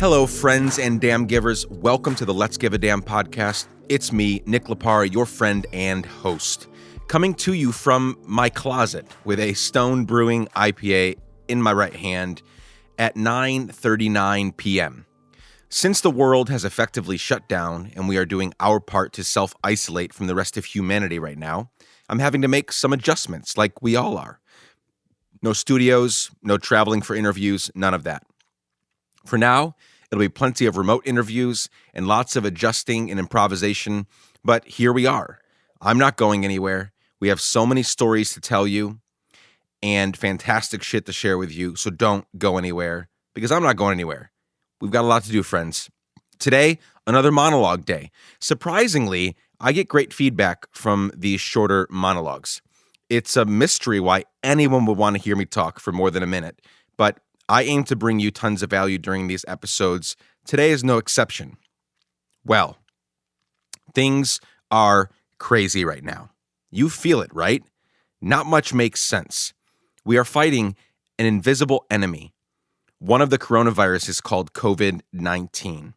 Hello, friends and damn givers. Welcome to the Let's Give a Damn podcast. It's me, Nick Laparra, your friend and host, coming to you from my closet with a Stone Brewing IPA in my right hand at 9:39 p.m. Since the world has effectively shut down and we are doing our part to self-isolate from the rest of humanity right now, I'm having to make some adjustments like we all are. No studios, no traveling for interviews, none of that. For now, it'll be plenty of remote interviews and lots of adjusting and improvisation, but here we are. I'm not going anywhere. We have so many stories to tell you and fantastic shit to share with you, so don't go anywhere because I'm not going anywhere. We've got a lot to do, friends. Today, another monologue day. Surprisingly, I get great feedback from these shorter monologues. It's a mystery why anyone would want to hear me talk for more than a minute, but I aim to bring you tons of value during these episodes. Today is no exception. Well, things are crazy right now. You feel it, right? Not much makes sense. We are fighting an invisible enemy. One of the coronavirus is called COVID-19.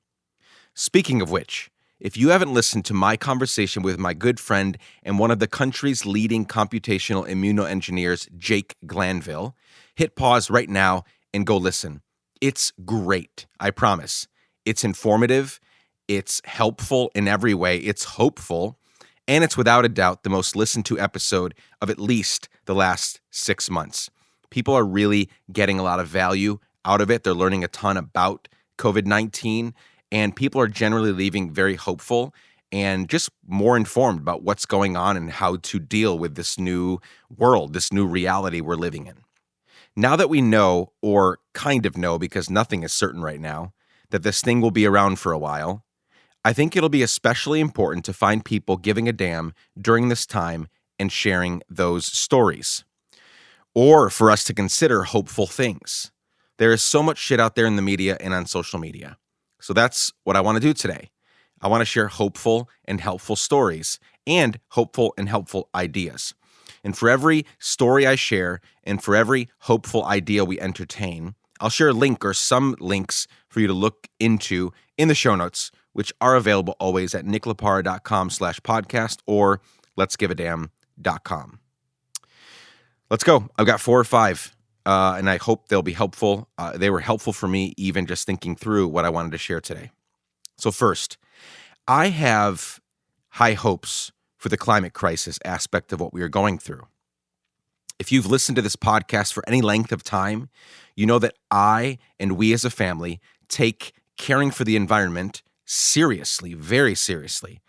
Speaking of which, if you haven't listened to my conversation with my good friend and one of the country's leading computational immunoengineers, Jake Glanville, hit pause right now and go listen. It's great, I promise. It's informative, it's helpful in every way, it's hopeful, and it's without a doubt the most listened to episode of at least the last 6 months. People are really getting a lot of value out of it. They're learning a ton about COVID-19, and people are generally leaving very hopeful and just more informed about what's going on and how to deal with this new world, this new reality we're living in. Now that we know, or kind of know because nothing is certain right now, that this thing will be around for a while, I think it'll be especially important to find people giving a damn during this time and sharing those stories. Or for us to consider hopeful things. There is so much shit out there in the media and on social media. So that's what I want to do today. I want to share hopeful and helpful stories and hopeful and helpful ideas. And for every story I share and for every hopeful idea we entertain, I'll share a link or some links for you to look into in the show notes, which are available always at nicklaparra.com/podcast or letsgiveadamn.com. Let's go. I've got 4 or 5, and I hope they'll be helpful. They were helpful for me even just thinking through what I wanted to share today. So first, I have high hopes for the climate crisis aspect of what we are going through. If you've listened to this podcast for any length of time, you know that I and we as a family take caring for the environment seriously, very seriously.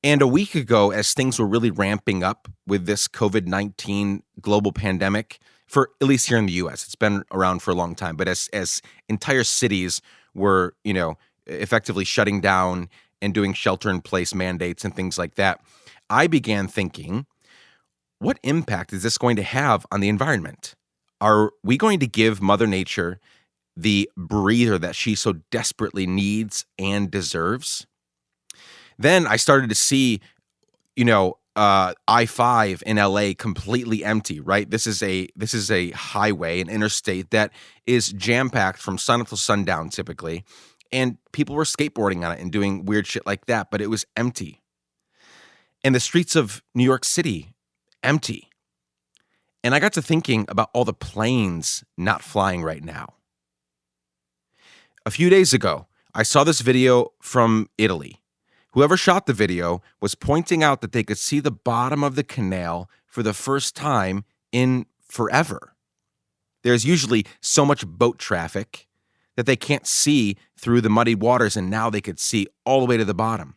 And a week ago, as things were really ramping up with this COVID-19 global pandemic, for at least here in the U.S., it's been around for a long time, but as entire cities were, effectively shutting down and doing shelter-in-place mandates and things like that, I began thinking, what impact is this going to have on the environment? Are we going to give Mother Nature the breather that she so desperately needs and deserves? Then I started to see, I-5 in LA completely empty, right? This is a highway, an interstate that is jam-packed from sun until sundown typically, and people were skateboarding on it and doing weird shit like that, but it was empty. And the streets of New York City, empty. And I got to thinking about all the planes not flying right now. A few days ago, I saw this video from Italy. Whoever shot the video was pointing out that they could see the bottom of the canal for the first time in forever. There's usually so much boat traffic that they can't see through the muddy waters, and now they could see all the way to the bottom.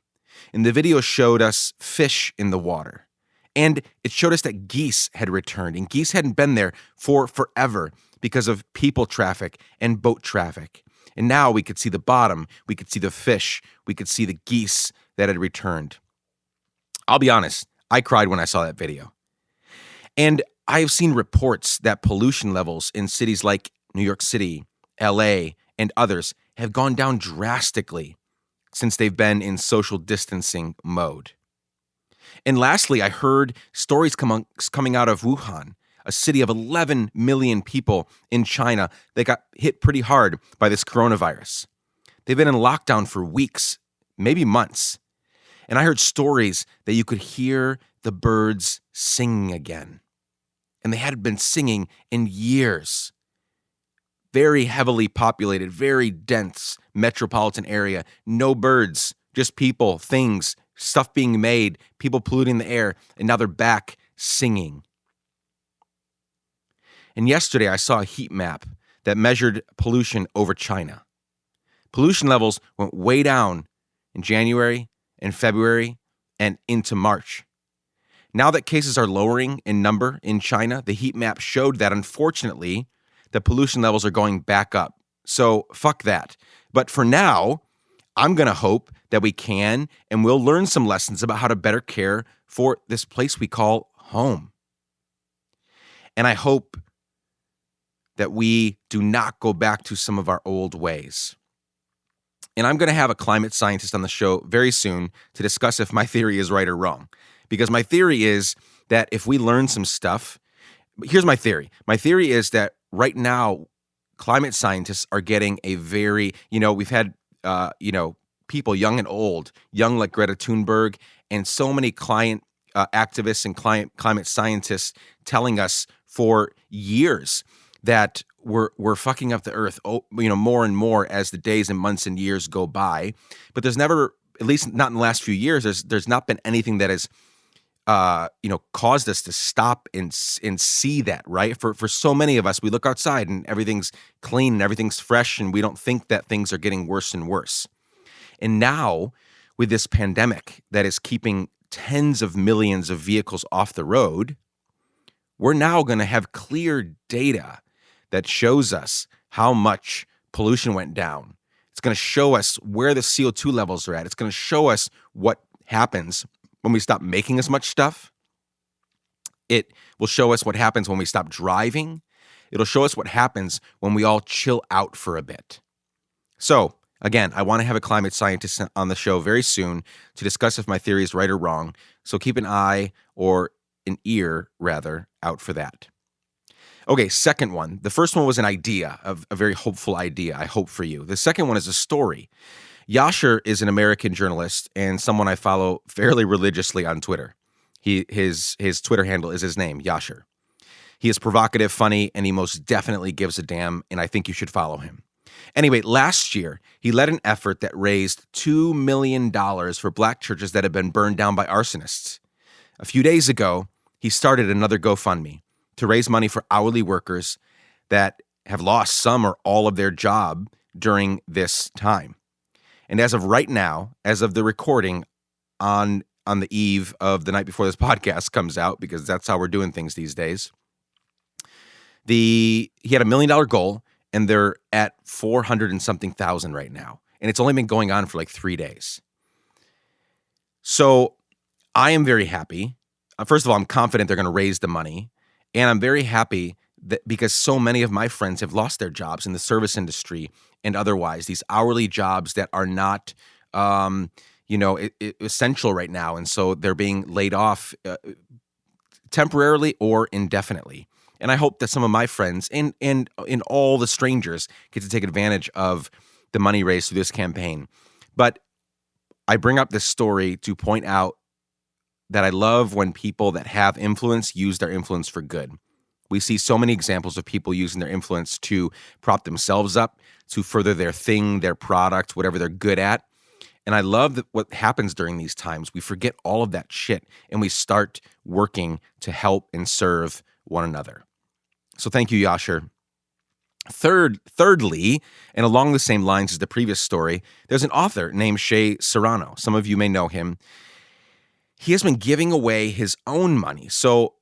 And the video showed us fish in the water. And it showed us that geese had returned, and geese hadn't been there for forever because of people traffic and boat traffic. And now we could see the bottom, we could see the fish, we could see the geese that had returned. I'll be honest, I cried when I saw that video. And I have seen reports that pollution levels in cities like New York City, LA, and others have gone down drastically since they've been in social distancing mode. And lastly, I heard stories coming out of Wuhan, a city of 11 million people in China that got hit pretty hard by this coronavirus. They've been in lockdown for weeks, maybe months. And I heard stories that you could hear the birds singing again. And they hadn't been singing in years. Very heavily populated, very dense metropolitan area. No birds, just people, things, stuff being made, people polluting the air. And now they're back singing. And yesterday I saw a heat map that measured pollution over China. Pollution levels went way down in January and February and into March. Now that cases are lowering in number in China, the heat map showed that, unfortunately, the pollution levels are going back up. So fuck that. But for now, I'm going to hope that we can and we'll learn some lessons about how to better care for this place we call home. And I hope that we do not go back to some of our old ways. And I'm going to have a climate scientist on the show very soon to discuss if my theory is right or wrong. Because my theory is that if we learn some stuff, here's my theory. My theory is that right now, climate scientists are getting a very, we've had, people young and old, young like Greta Thunberg, and so many activists and climate scientists telling us for years that we're fucking up the earth, more and more as the days and months and years go by. But there's never, at least not in the last few years, there's not been anything that has, caused us to stop and see that, right? For so many of us, we look outside and everything's clean and everything's fresh, and we don't think that things are getting worse and worse. And now, with this pandemic that is keeping tens of millions of vehicles off the road, we're now going to have clear data that shows us how much pollution went down. It's going to show us where the CO2 levels are at. It's going to show us what happens when we stop making as much stuff. It will show us what happens when we stop driving. It'll show us what happens when we all chill out for a bit. So, again, I want to have a climate scientist on the show very soon to discuss if my theory is right or wrong. So keep an eye, or an ear, rather, out for that. Okay, second one. The first one was an idea, a very hopeful idea, I hope for you. The second one is a story. Yashar is an American journalist and someone I follow fairly religiously on Twitter. His Twitter handle is his name, Yashar. He is provocative, funny, and he most definitely gives a damn, and I think you should follow him. Anyway, last year, he led an effort that raised $2 million for black churches that had been burned down by arsonists. A few days ago, he started another GoFundMe to raise money for hourly workers that have lost some or all of their job during this time. And as of right now, as of the recording on the eve of the night before this podcast comes out, because that's how we're doing things these days, he had $1 million goal, and they're at 400 and something thousand right now. And it's only been going on for like 3 days. So I am very happy. First of all, I'm confident they're going to raise the money. And I'm very happy that because so many of my friends have lost their jobs in the service industry and otherwise, these hourly jobs that are not, essential right now. And so they're being laid off temporarily or indefinitely. And I hope that some of my friends and all the strangers get to take advantage of the money raised through this campaign. But I bring up this story to point out that I love when people that have influence use their influence for good. We see so many examples of people using their influence to prop themselves up, to further their thing, their product, whatever they're good at. And I love that what happens during these times. We forget all of that shit and we start working to help and serve one another. So thank you, Yashar. Thirdly, and along the same lines as the previous story, there's an author named Shea Serrano. Some of you may know him. He has been giving away his own money. So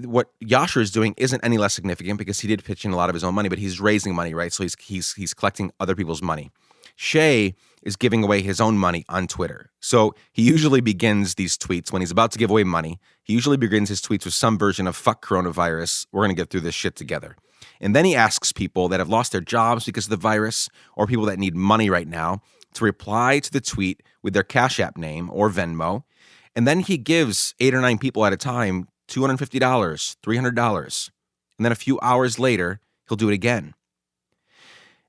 what Yashar is doing isn't any less significant because he did pitch in a lot of his own money, but he's raising money, right? So he's collecting other people's money. Shea is giving away his own money on Twitter. So he usually begins these tweets when he's about to give away money. He usually begins his tweets with some version of "fuck coronavirus. We're going to get through this shit together." And then he asks people that have lost their jobs because of the virus or people that need money right now to reply to the tweet with their Cash App name or Venmo. And then he gives 8 or 9 people at a time $250, $300. And then a few hours later, he'll do it again.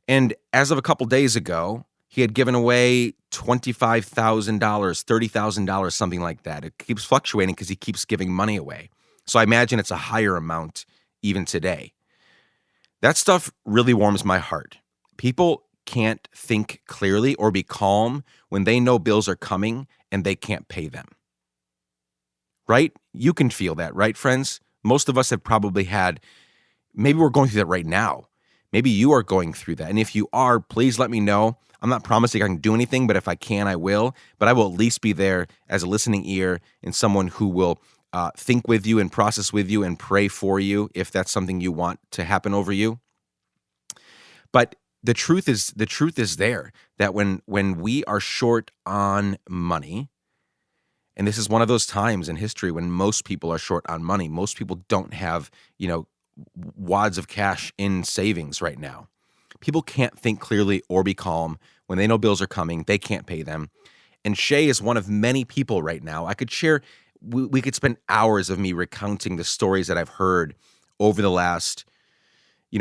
And as of a couple days ago, He had given away $25,000, $30,000, something like that. It keeps fluctuating because he keeps giving money away. So I imagine it's a higher amount even today. That stuff really warms my heart. People can't think clearly or be calm when they know bills are coming and they can't pay them. Right? You can feel that, right, friends? Most of us have probably had, maybe we're going through that right now. Maybe you are going through that. And if you are, please let me know. I'm not promising I can do anything, but if I can, I will. But I will at least be there as a listening ear and someone who will think with you and process with you and pray for you if that's something you want to happen over you. But the truth is there that when we are short on money, and this is one of those times in history when most people are short on money. Most people don't have, wads of cash in savings right now. People can't think clearly or be calm when they know bills are coming. They can't pay them. And Shay is one of many people right now. I could share, we could spend hours of me recounting the stories that I've heard over the last,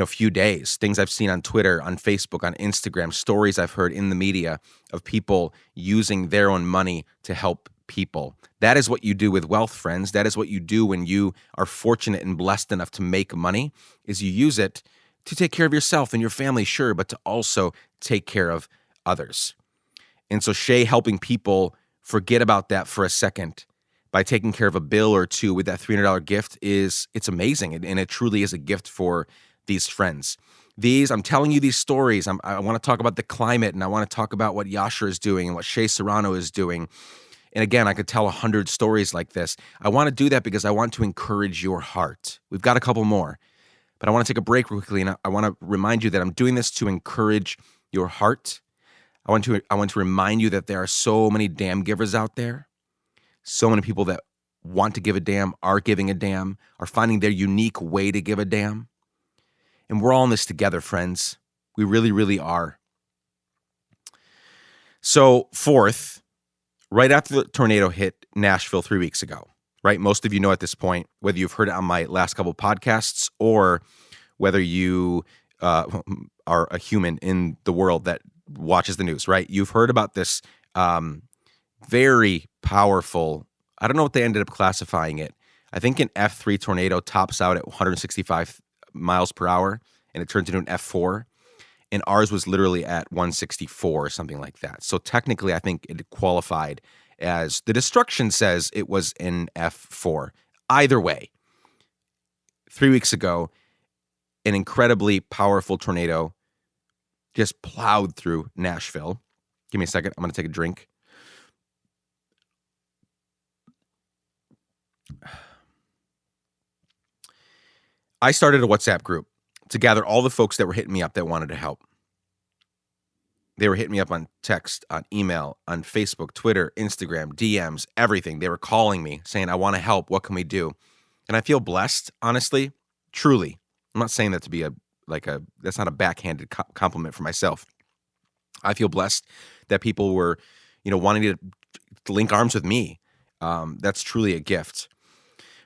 few days, things I've seen on Twitter, on Facebook, on Instagram, stories I've heard in the media of people using their own money to help people. That is what you do with wealth, friends. That is what you do when you are fortunate and blessed enough to make money, is you use it to take care of yourself and your family, sure, but to also take care of others. And so Shay helping people forget about that for a second by taking care of a bill or two with that $300 gift it's amazing. And it truly is a gift for these friends. I'm telling you these stories. I want to talk about the climate, and I want to talk about what Yashar is doing and what Shay Serrano is doing. And again, I could tell 100 stories like this. I want to do that because I want to encourage your heart. We've got a couple more, but I want to take a break real quickly, and I want to remind you that I'm doing this to encourage your heart. I want to remind you that there are so many damn givers out there, so many people that want to give a damn, are giving a damn, are finding their unique way to give a damn. And we're all in this together, friends. We really, really are. So, fourth, right after the tornado hit Nashville 3 weeks ago, right? Most of you know at this point, whether you've heard it on my last couple of podcasts or whether you are a human in the world that watches the news, right? You've heard about this very powerful, I don't know what they ended up classifying it. I think an F3 tornado tops out at 165 miles per hour, and it turns into an F4. And ours was literally at 164 or something like that. So technically, I think it qualified as, the destruction says it was an F4. Either way, 3 weeks ago, an incredibly powerful tornado just plowed through Nashville. Give me a second. I'm going to take a drink. I started a WhatsApp group to gather all the folks that were hitting me up that wanted to help. They were hitting me up on text, on email, on Facebook, Twitter, Instagram, DMs, everything. They were calling me saying, I want to help. What can we do? And I feel blessed, honestly, truly. I'm not saying that to be that's not a backhanded compliment for myself. I feel blessed that people were, wanting to link arms with me. That's truly a gift.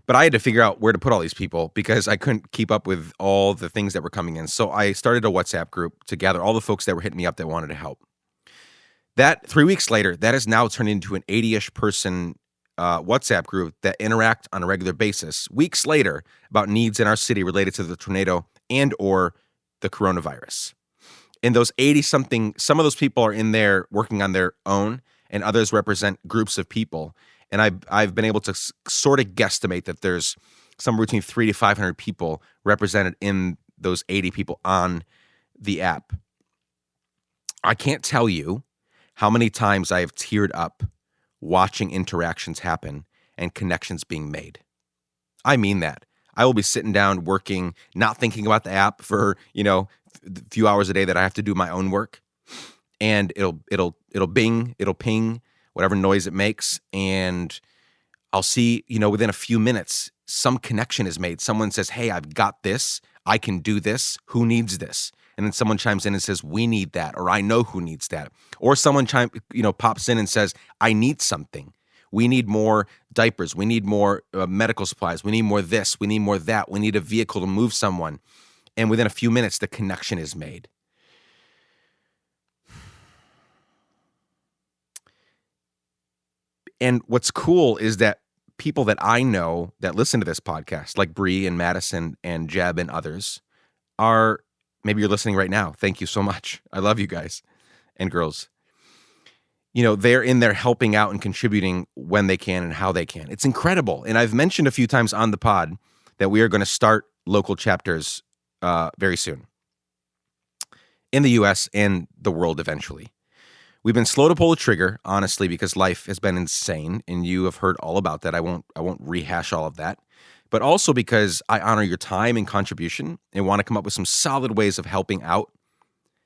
But I had to figure out where to put all these people because I couldn't keep up with all the things that were coming in. So I started a WhatsApp group to gather all the folks that were hitting me up that wanted to help. That 3 weeks later, that has now turned into an 80-ish person WhatsApp group that interact on a regular basis, weeks later, about needs in our city related to the tornado and or the coronavirus. And those 80-something, some of those people are in there working on their own, and others represent groups of people. And I've been able to sort of guesstimate that there's somewhere between 300 to 500 people represented in those 80 people on the app. I can't tell you how many times I have teared up watching interactions happen and connections being made. I mean that. I will be sitting down working, not thinking about the app for, the few hours a day that I have to do my own work. And it'll bing, it'll ping, whatever noise it makes, and I'll see, within a few minutes, some connection is made. Someone says, hey, I've got this. I can do this. Who needs this? And then someone chimes in and says, we need that, or I know who needs that. Or someone pops in and says, I need something. We need more diapers. We need more medical supplies. We need more this. We need more that. We need a vehicle to move someone. And within a few minutes, the connection is made. And what's cool is that people that I know that listen to this podcast, like Bree and Madison and Jeb and others, are maybe you're listening right now. Thank you so much. I love you guys and girls. They're in there helping out and contributing when they can and how they can. It's incredible. And I've mentioned a few times on the pod that we are going to start local chapters very soon in the US and the world eventually. We've been slow to pull the trigger, honestly, because life has been insane, and you have heard all about that. I won't rehash all of that, but also because I honor your time and contribution and want to come up with some solid ways of helping out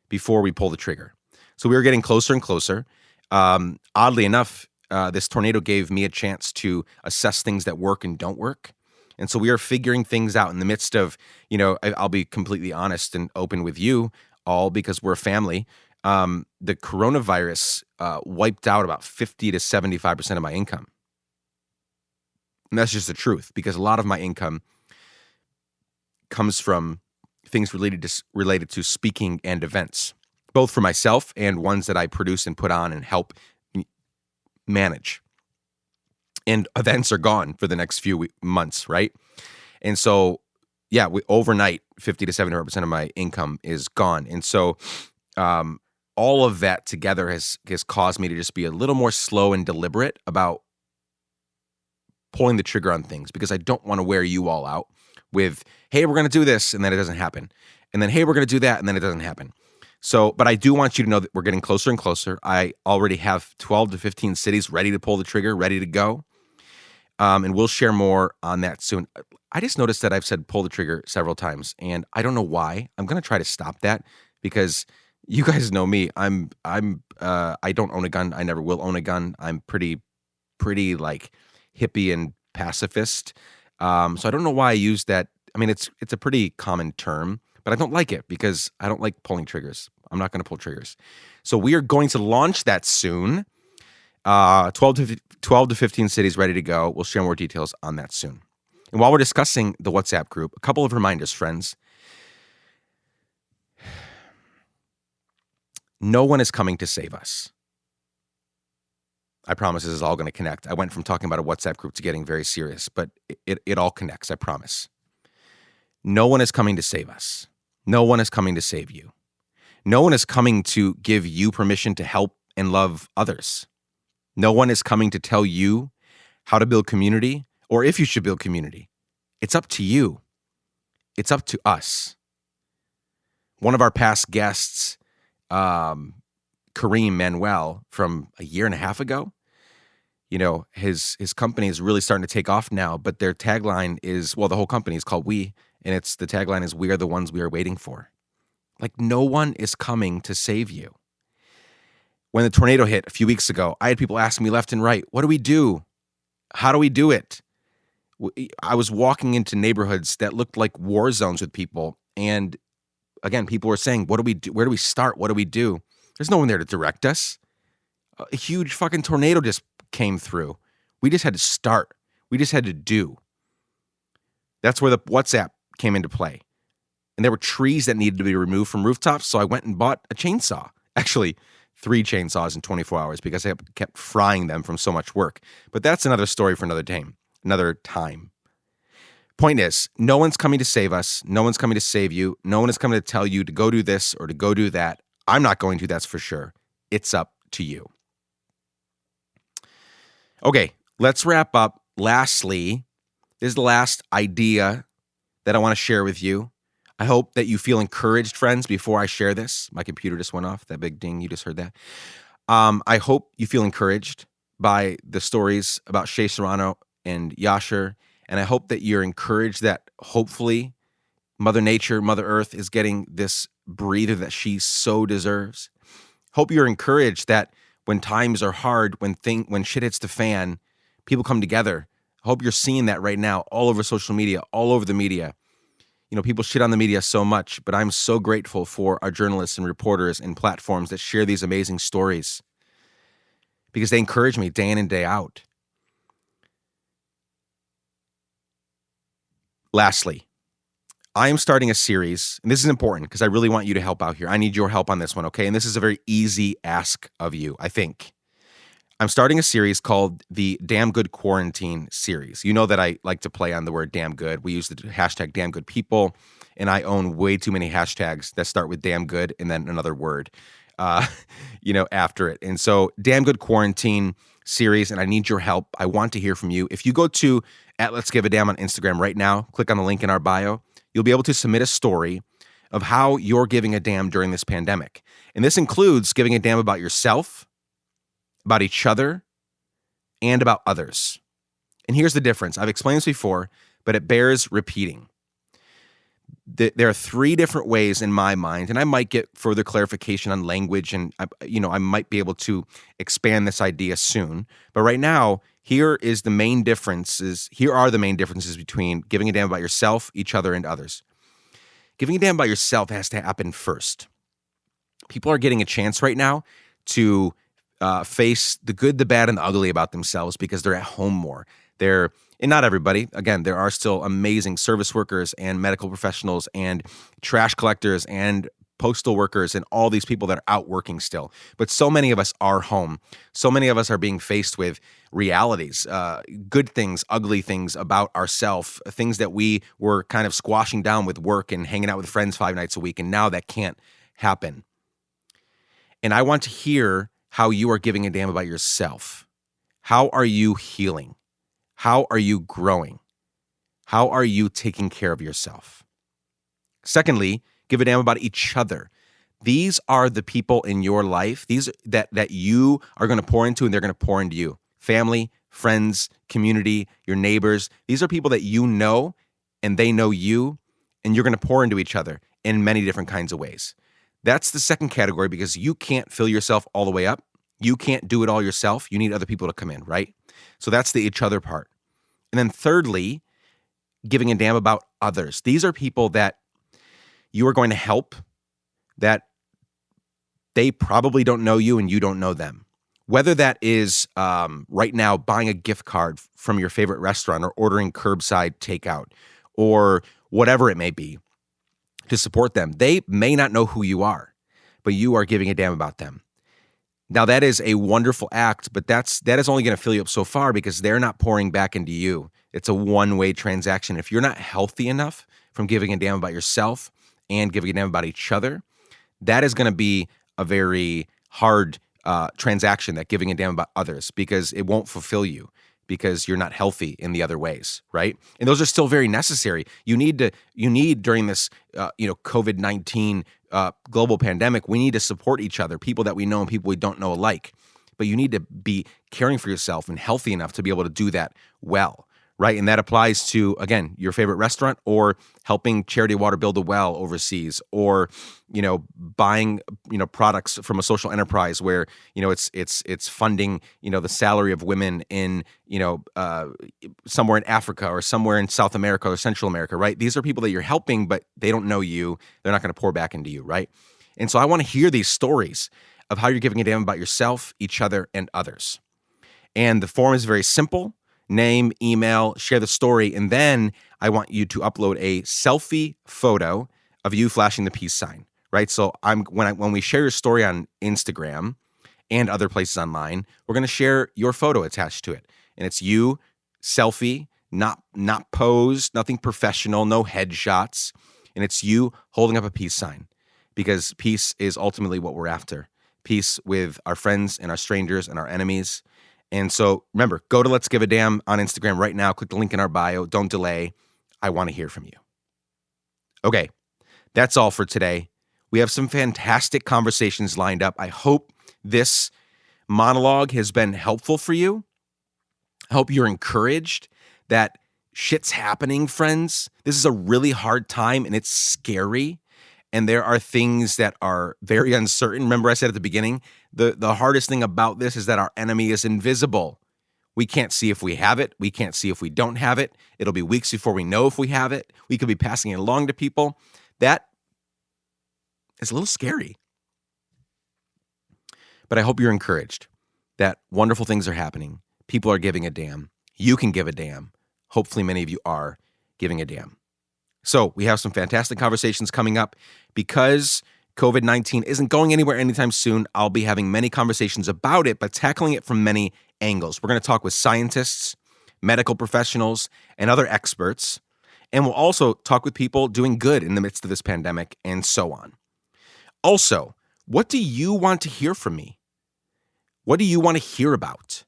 before we pull the trigger. So we are getting closer and closer. Oddly enough, this tornado gave me a chance to assess things that work and don't work. And so we are figuring things out in the midst of, I'll be completely honest and open with you all because we're a family. The coronavirus wiped out about 50 to 75% of my income. And that's just the truth, because a lot of my income comes from things related to speaking and events, both for myself and ones that I produce and put on and help manage. And events are gone for the next few months, right? And so, yeah, overnight, 50 to 70% of my income is gone. And so all of that together has caused me to just be a little more slow and deliberate about pulling the trigger on things, because I don't want to wear you all out with, hey, we're going to do this, and then it doesn't happen. And then, hey, we're going to do that, and then it doesn't happen. So, but I do want you to know that we're getting closer and closer. I already have 12 to 15 cities ready to pull the trigger, ready to go. And we'll share more on that soon. I just noticed that I've said pull the trigger several times, and I don't know why. I'm going to try to stop that, because you guys know me. I don't own a gun. I never will own a gun. I'm pretty like hippie and pacifist. So I don't know why I use that. I mean, it's a pretty common term, but I don't like it because I don't like pulling triggers. I'm not going to pull triggers. So we are going to launch that soon. 12 to 15 cities ready to go. We'll share more details on that soon. And while we're discussing the WhatsApp group, a couple of reminders, friends. No one is coming to save us. I promise this is all going to connect. I went from talking about a WhatsApp group to getting very serious, but it all connects, I promise. No one is coming to save us. No one is coming to save you. No one is coming to give you permission to help and love others. No one is coming to tell you how to build community or if you should build community. It's up to you. It's up to us. One of our past guests, Kareem Manuel, from a year and a half ago, his company is really starting to take off now, but their tagline is, the whole company is called We, and the tagline is, we are the ones we are waiting for. Like, no one is coming to save you. When the tornado hit a few weeks ago, I had people asking me left and right, what do we do? How do we do it? I was walking into neighborhoods that looked like war zones with people. And again, people were saying, what do we do? Where do we start? What do we do? There's no one there to direct us. A huge fucking tornado just came through. We just had to start. We just had to do. That's where the WhatsApp came into play. And there were trees that needed to be removed from rooftops. So I went and bought a chainsaw. Actually, 3 chainsaws in 24 hours because I kept frying them from so much work. But that's another story for another time. Point is, no one's coming to save us. No one's coming to save you. No one is coming to tell you to go do this or to go do that. I'm not going to, that's for sure. It's up to you. Okay, let's wrap up. Lastly, this is the last idea that I want to share with you. I hope that you feel encouraged, friends, before I share this. My computer just went off. That big ding, you just heard that. I hope you feel encouraged by the stories about Shea Serrano and Yashar. And I hope that you're encouraged that hopefully Mother Nature, Mother Earth is getting this breather that she so deserves. Hope you're encouraged that when times are hard, when shit hits the fan, people come together. I hope you're seeing that right now all over social media, all over the media. People shit on the media so much, but I'm so grateful for our journalists and reporters and platforms that share these amazing stories because they encourage me day in and day out. Lastly, I am starting a series, and this is important because I really want you to help out here. I need your help on this one, okay? And this is a very easy ask of you, I think. I'm starting a series called the Damn Good Quarantine series. You know that I like to play on the word damn good. We use the hashtag damn good people, and I own way too many hashtags that start with damn good and then another word, uh, after it. And so, Damn Good Quarantine series, and I need your help. I want to hear from you. If you go to Let's Give a Damn on Instagram right now, click on the link in our bio, you'll be able to submit a story of how you're giving a damn during this pandemic. And this includes giving a damn about yourself, about each other, and about others. And here's the difference. I've explained this before, but it bears repeating. There are three different ways in my mind, and I might get further clarification on language, and I might be able to expand this idea soon. But right now, here are the main differences between giving a damn about yourself, each other, and others. Giving a damn about yourself has to happen first. People are getting a chance right now to face the good, the bad, and the ugly about themselves because they're at home more. And not everybody. Again, there are still amazing service workers and medical professionals and trash collectors and postal workers and all these people that are out working still. But so many of us are home. So many of us are being faced with realities, good things, ugly things about ourselves, things that we were kind of squashing down with work and hanging out with friends 5 nights a week. And now that can't happen. And I want to hear how you are giving a damn about yourself. How are you healing? How are you growing? How are you taking care of yourself? Secondly, give a damn about each other. These are the people in your life, these that you are going to pour into and they're going to pour into you. Family, friends, community, your neighbors. These are people that you know and they know you, and you're going to pour into each other in many different kinds of ways. That's the second category because you can't fill yourself all the way up. You can't do it all yourself. You need other people to come in, right? So that's the each other part. And then thirdly, giving a damn about others. These are people that you are going to help, that they probably don't know you and you don't know them. Whether that is right now buying a gift card from your favorite restaurant or ordering curbside takeout or whatever it may be to support them. They may not know who you are, but you are giving a damn about them. Now, that is a wonderful act, but that is only going to fill you up so far because they're not pouring back into you. It's a one-way transaction. If you're not healthy enough from giving a damn about yourself and giving a damn about each other, that is going to be a very hard transaction, that giving a damn about others, because it won't fulfill you because you're not healthy in the other ways, right? And those are still very necessary. You need during this, COVID-19 global pandemic, we need to support each other, people that we know and people we don't know alike. But you need to be caring for yourself and healthy enough to be able to do that well, right? And that applies to, again, your favorite restaurant or helping Charity Water build a well overseas, or, buying, products from a social enterprise where, it's funding, the salary of women in, somewhere in Africa or somewhere in South America or Central America, right? These are people that you're helping, but they don't know you. They're not going to pour back into you, right? And so I want to hear these stories of how you're giving a damn about yourself, each other, and others. And the form is very simple. Name, email, share the story, and then I want you to upload a selfie photo of you flashing the peace sign, right? So when we share your story on Instagram and other places online, we're going to share your photo attached to it, and it's you, selfie, not posed, nothing professional, no headshots, and it's you holding up a peace sign, because peace is ultimately what we're after. Peace with our friends and our strangers and our enemies. And so remember, go to Let's Give a Damn on Instagram right now. Click the link in our bio. Don't delay. I want to hear from you. Okay, that's all for today. We have some fantastic conversations lined up. I hope this monologue has been helpful for you. I hope you're encouraged that shit's happening, friends. This is a really hard time and it's scary. And there are things that are very uncertain. Remember I said at the beginning, the hardest thing about this is that our enemy is invisible. We can't see if we have it. We can't see if we don't have it. It'll be weeks before we know if we have it. We could be passing it along to people. That is a little scary. But I hope you're encouraged that wonderful things are happening. People are giving a damn. You can give a damn. Hopefully many of you are giving a damn. So we have some fantastic conversations coming up because COVID-19 isn't going anywhere anytime soon. I'll be having many conversations about it, but tackling it from many angles. We're going to talk with scientists, medical professionals, and other experts. And we'll also talk with people doing good in the midst of this pandemic and so on. Also, what do you want to hear from me? What do you want to hear about?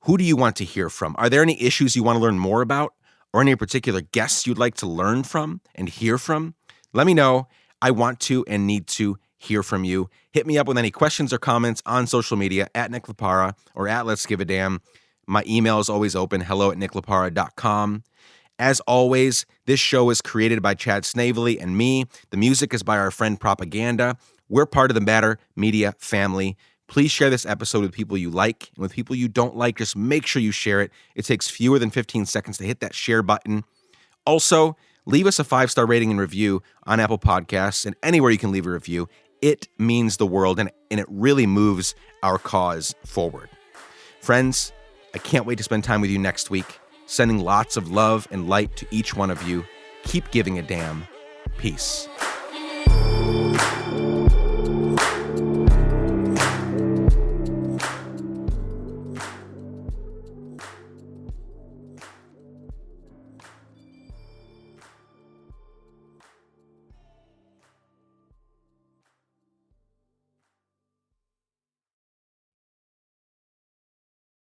Who do you want to hear from? Are there any issues you want to learn more about or any particular guests you'd like to learn from and hear from? Let me know. I want to and need to hear from you. Hit me up with any questions or comments on social media at Nick Laparra or at Let's Give a Damn. My email is always open, hello@nicklaparra.com. As always, this show is created by Chad Snavely and me. The music is by our friend Propaganda. We're part of the Matter Media family. Please share this episode with people you like, and with people you don't like, just make sure you share it. It takes fewer than 15 seconds to hit that share button. Also, leave us a 5-star rating and review on Apple Podcasts and anywhere you can leave a review. It means the world, and it really moves our cause forward. Friends, I can't wait to spend time with you next week. Sending lots of love and light to each one of you. Keep giving a damn. Peace.